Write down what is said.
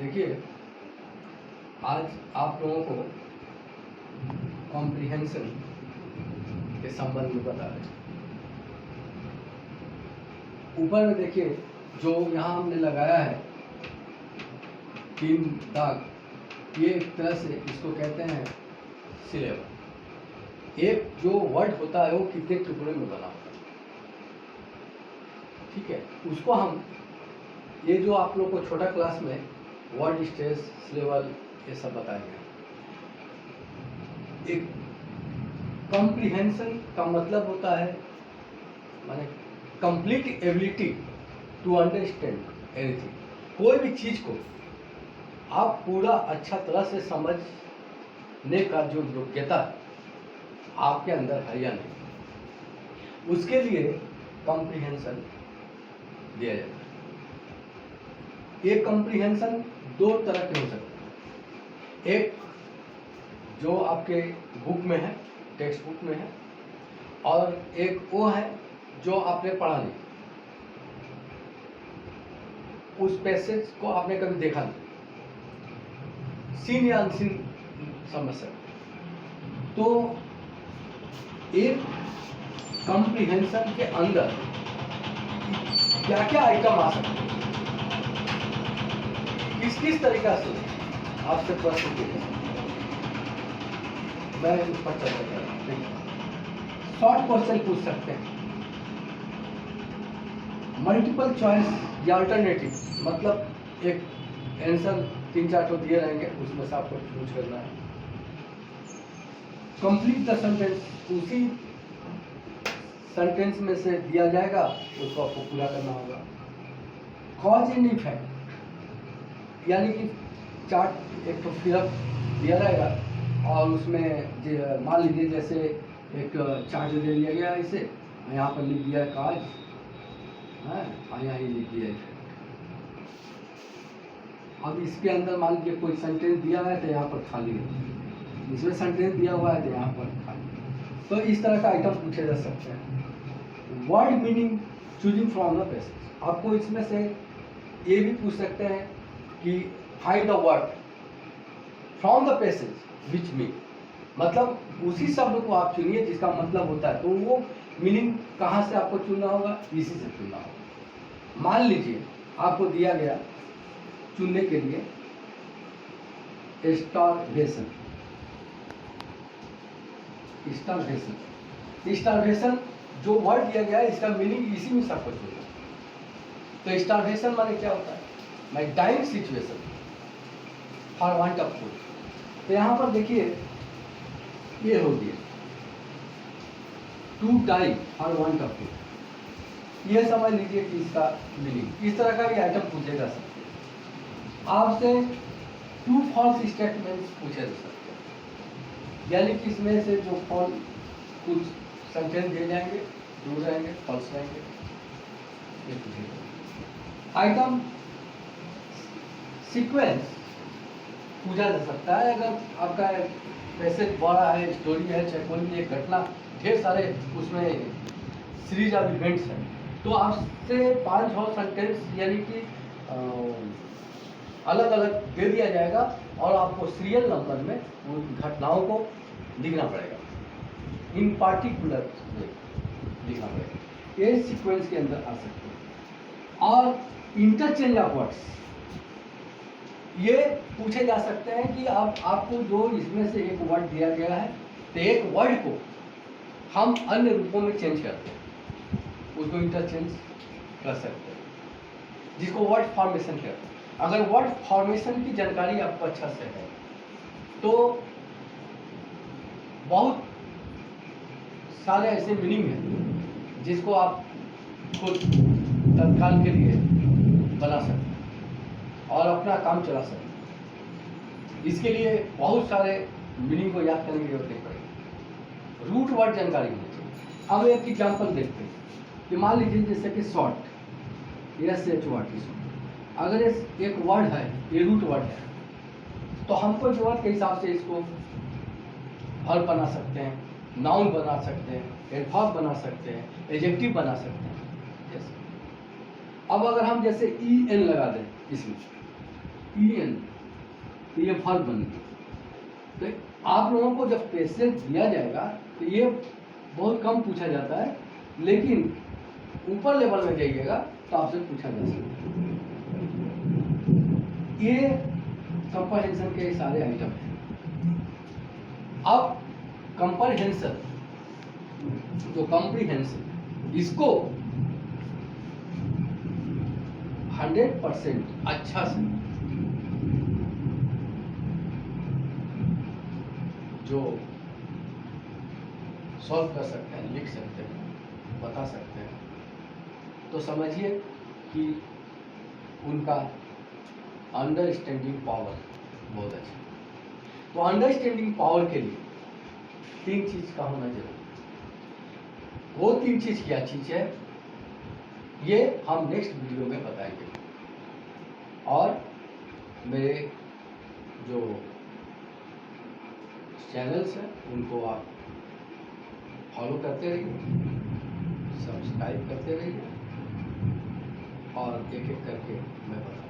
देखिए, आज आप लोगों को कॉम्प्रिहेंशन के संबंध में बता रहे हैं। ऊपर में देखिए, जो यहाँ हमने लगाया है 3 दाग, ये एक तरह से इसको कहते हैं सिलेबस। एक जो वर्ड होता है वो कितने टुकड़े में बना होता है, ठीक है, उसको हम ये जो आप लोग को छोटा क्लास में वर्ड स्ट्रेस सिलेबल ये सब बताया गया। एक कॉम्प्रिहेंशन का मतलब होता है माने complete ability to understand anything. कोई भी चीज़ को आप पूरा अच्छा तरह से समझने का जो योग्यता आपके अंदर है या नहीं, उसके लिए कॉम्प्रिहेंशन दिया जाता है। ये कॉम्प्रिहेंशन 2 तरह के हो सकते हैं। एक जो आपके बुक में है, टेक्स्ट बुक में है, और एक वो है जो आपने पढ़ा नहीं, उस पैसेज को आपने कभी देखा नहीं, सीन या अनसीन समझ सकते। तो एक कॉम्प्रिहेंशन के अंदर क्या क्या आइटम आ सकते हैं, किस तरीका से आपसे प्रश्न किया, मैं उस पर चर्चा कर रहा हूँ। शॉर्ट क्वेश्चन पूछ सकते हैं, मल्टीपल चॉइस या अल्टरनेटिव, मतलब एक आंसर 3-4 तो दिए रहेंगे, उसमें से आपको चूज करना है। कंप्लीट द सेंटेंस, उसी सेंटेंस में से दिया जाएगा, उसको आपको पूरा करना होगा। कॉज एंड इफेक्ट, यानी कि चार्ट एक तो फिलअप दिया रहेगा और उसमें मान लीजिए जैसे एक चार्ट दे दिया गया है, इसे यहाँ पर लिख दिया है काज, और यहाँ लिख दिया है इफेक्ट। अब इसके अंदर मान लीजिए कोई सेंटेंस दिया है तो यहाँ पर खाली है, इसमें सेंटेंस दिया हुआ है तो यहाँ पर खाली। तो इस तरह का आइटम पूछे जा सकते हैं। Word meaning choosing from the passage, आपको इसमें से ये भी पूछ सकते हैं कि find the word from the passage which mean, मतलब उसी शब्द को आप चुनिए जिसका मतलब होता है। तो वो मीनिंग कहाँ से आपको चुनना होगा, इसी से चुनना होगा। मान लीजिए आपको दिया गया चुनने के लिए स्टारवेशन, स्टारवेशन जो वर्ड दिया गया है इसका मीनिंग इसी में सबको चुनना। तो स्टारवेशन माने क्या होता है, my dying situation for want of food. तो यहाँ पर देखिए ये हो गया to die for want of food, ये समझ लीजिए कि इसका मीनिंग। इस तरह का भी आइटम पूछे जा सकते हैं। आपसे 2 फॉल्स स्टेटमेंट्स पूछे जा सकते हैं, यानी कि इसमें से जो फॉल्स कुछ सेंटेंस दिए जाएंगे, ट्रू रहेंगे, फॉल्स रहेंगे, ये पूछे जाएंगे। आइटम सीक्वेंस पूछा जा सकता है। अगर आपका पैसेज बड़ा है, स्टोरी है, चाहे कोई भी एक घटना, ढेर सारे उसमें सीरीज ऑफ इवेंट्स हैं, तो आपसे 5-6 सेंटेंस यानी कि अलग अलग दे दिया जाएगा और आपको सीरियल नंबर में उन घटनाओं को लिखना पड़ेगा, इन पार्टिकुलर लिखना पड़ेगा। ये सीक्वेंस के अंदर आ सकते हैं। और इंटरचेंज ऑफ वर्ड्स ये पूछे जा सकते हैं कि आपको जो इसमें से एक वर्ड दिया गया है तो एक वर्ड को हम अन्य रूपों में चेंज करते हैं, उसको इंटरचेंज कर सकते हैं, जिसको वर्ड फॉर्मेशन कहते हैं। अगर वर्ड फॉर्मेशन की जानकारी आपको अच्छा से है तो बहुत सारे ऐसे मीनिंग हैं जिसको आप खुद तत्काल के लिए बना सकते हैं और अपना काम चला सकते हैं। इसके लिए बहुत सारे मीनिंग को याद करने की जरूरत नहीं पड़ेगी, रूट वर्ड जानकारी होनी चाहिए। अब एक एग्जांपल देखते हैं कि मान लीजिए जैसे कि शॉर्ट, SH वर्ड की शॉर्ट, अगर एक वर्ड है, ये रूट वर्ड है, तो हमको जरूरत के हिसाब से इसको वर्ब बना सकते हैं, नाउन बना सकते हैं, एडवर्ब बना सकते हैं, एडजेक्टिव बना सकते हैं। अब अगर हम जैसे EN लगा दें इसमें, EN, तो ये वर्ब बन गया। तो आप लोगों को जब पेशेंस दिया जाएगा तो ये बहुत कम पूछा जाता है, लेकिन ऊपर लेवल में जाइएगा तो आपसे पूछा जा सकता है। ये कंप्रहेंशन के सारे आइटम हैं। अब कंप्रहेंशन, जो कंप्रीहेंशन, इसको 100% अच्छा से जो सॉल्व कर सकते हैं, लिख सकते हैं, बता सकते हैं, तो समझिए कि उनका अंडरस्टैंडिंग पावर बहुत अच्छा है। तो अंडरस्टैंडिंग पावर के लिए 3 चीज का होना जरूरी है। वो 3 चीज क्या चीज है, ये हम नेक्स्ट वीडियो में बताएंगे। और मेरे जो चैनल्स हैं उनको आप फॉलो करते रहिए, सब्सक्राइब करते रहिए, और एक एक करके मैं बताऊँ।